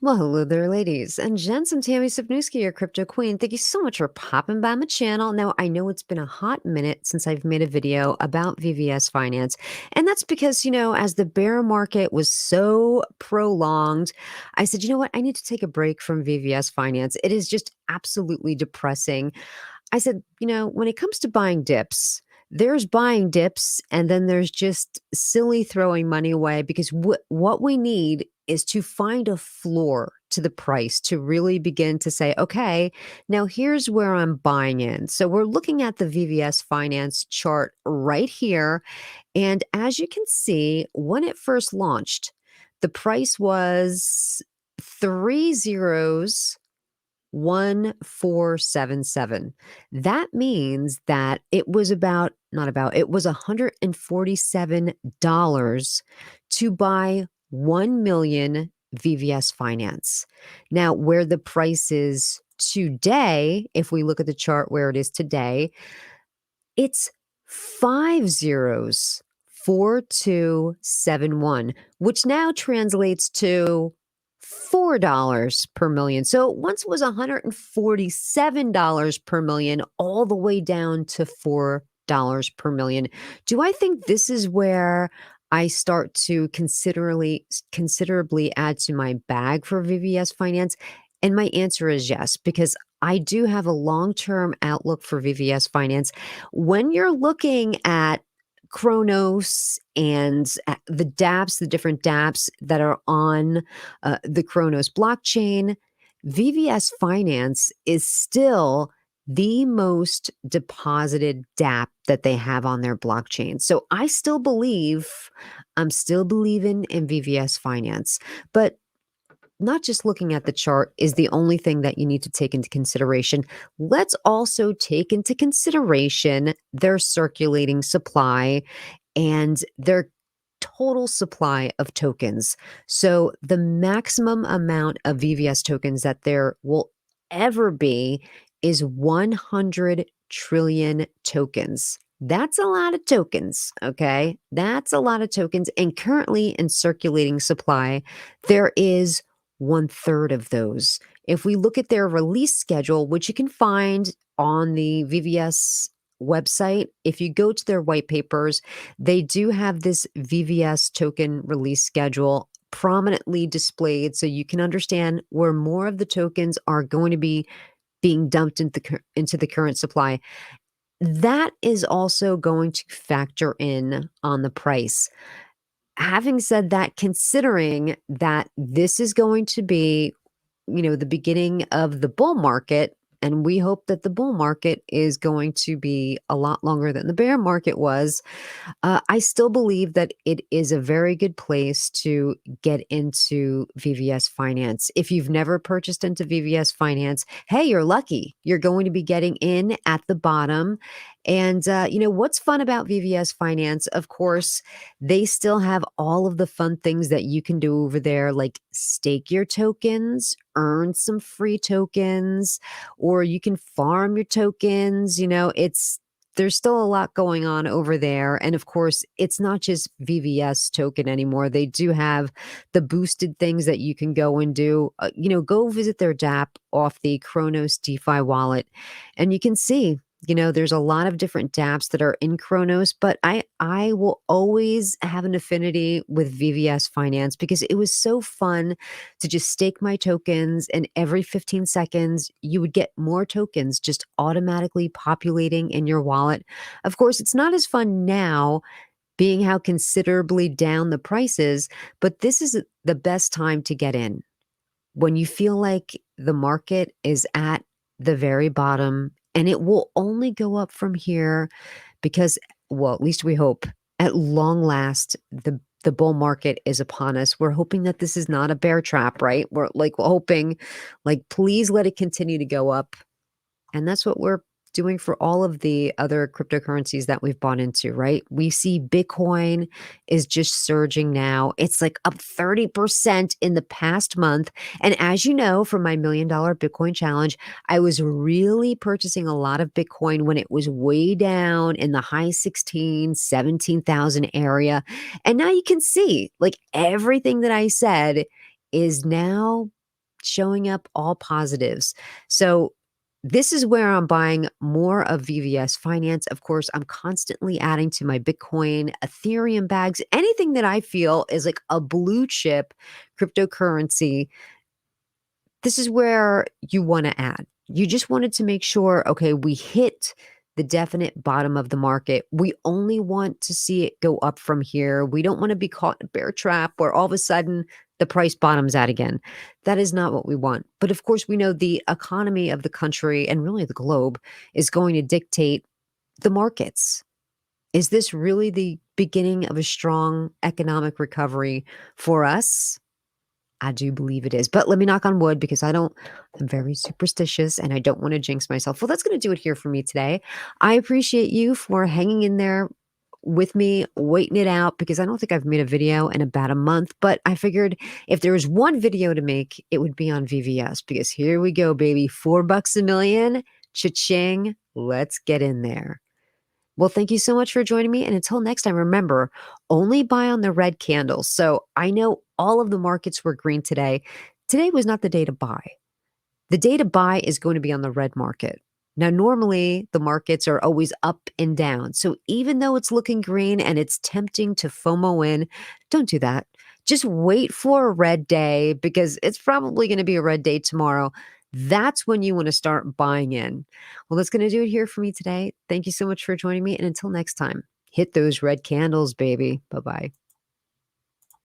Well, hello there, ladies and gents. I'm Tammy Sapnewski, your crypto queen. Thank you so much for popping by my channel. Now, I know it's been a hot minute since I've made a video about VVS Finance, and that's because, as the bear market was so prolonged, I said, you know what? I need to take a break from VVS Finance. It is just absolutely depressing. I said, when it comes to buying dips, there's buying dips and then there's just silly throwing money away because what we need is to find a floor to the price to really begin to say, okay, now here's where I'm buying in. So we're looking at the VVS Finance chart right here. And as you can see, when it first launched, the price was three zeros 1477. That means that it was it was $147 to buy 1 million VVS Finance. Now, where the price is today, if we look at the chart where it is today, it's five zeros, 4271, which now translates to $4 per million. So once it was $147 per million, all the way down to $4 per million. Do I think this is where I start to considerably add to my bag for VVS Finance? And my answer is yes, because I do have a long-term outlook for VVS Finance. When you're looking at Chronos and the dApps, the different dApps that are on the Chronos blockchain, VVS Finance is still the most deposited dApp that they have on their blockchain. So I'm still believing in VVS Finance. But not just looking at the chart is the only thing that you need to take into consideration. Let's also take into consideration their circulating supply and their total supply of tokens. So the maximum amount of VVS tokens that there will ever be is 100 trillion tokens. That's a lot of tokens, okay? That's a lot of tokens. And currently in circulating supply, there is one third of those. If we look at their release schedule, which you can find on the VVS website, if you go to their white papers, they do have this VVS token release schedule prominently displayed so you can understand where more of the tokens are going to be being dumped into the current supply. That is also going to factor in on the price. Having said that, considering that this is going to be, the beginning of the bull market, and we hope that the bull market is going to be a lot longer than the bear market was, I still believe that it is a very good place to get into VVS Finance. If you've never purchased into VVS Finance, hey, you're lucky. You're going to be getting in at the bottom. And what's fun about VVS Finance? Of course, they still have all of the fun things that you can do over there, like stake your tokens, earn some free tokens, or you can farm your tokens. There's still a lot going on over there. And of course, it's not just VVS token anymore. They do have the boosted things that you can go and do. Go visit their dApp off the Chronos DeFi wallet, and you can see there's a lot of different dApps that are in Chronos, but I will always have an affinity with VVS Finance because it was so fun to just stake my tokens, and every 15 seconds you would get more tokens just automatically populating in your wallet. Of course, it's not as fun now, being how considerably down the price is, but this is the best time to get in when you feel like the market is at the very bottom, and it will only go up from here because, well, at least we hope, at long last, the bull market is upon us. We're hoping that this is not a bear trap, right? We're hoping, please let it continue to go up. And that's what we're doing for all of the other cryptocurrencies that we've bought into, right? We see Bitcoin is just surging now. It's like up 30% in the past month. And as you know, from my $1 million Bitcoin challenge, I was really purchasing a lot of Bitcoin when it was way down in the high 17,000 area. And now you can see, everything that I said is now showing up all positives. So this is where I'm buying more of VVS Finance. Of course, I'm constantly adding to my Bitcoin, Ethereum bags, anything that I feel is like a blue chip cryptocurrency. This is where you want to add. You just wanted to make sure, okay, we hit the definite bottom of the market. We only want to see it go up from here. We don't want to be caught in a bear trap where all of a sudden the price bottoms out again. That is not what we want. But of course, we know the economy of the country and really the globe is going to dictate the markets. Is this really the beginning of a strong economic recovery for us? I do believe it is, but let me knock on wood because I'm very superstitious and I don't want to jinx myself. Well, that's going to do it here for me today. I appreciate you for hanging in there with me, waiting it out because I don't think I've made a video in about a month, but I figured if there was one video to make, it would be on VVS because here we go, baby. $4 a million. Cha-ching. Let's get in there. Well, thank you so much for joining me. And until next time, remember, only buy on the red candles. So I know all of the markets were green today. Today was not the day to buy. The day to buy is going to be on the red market. Now, normally the markets are always up and down. So even though it's looking green and it's tempting to FOMO in, don't do that. Just wait for a red day because it's probably going to be a red day tomorrow. That's when you want to start buying in. Well, that's going to do it here for me today. Thank you so much for joining me. And until next time, hit those red candles, baby. Bye bye.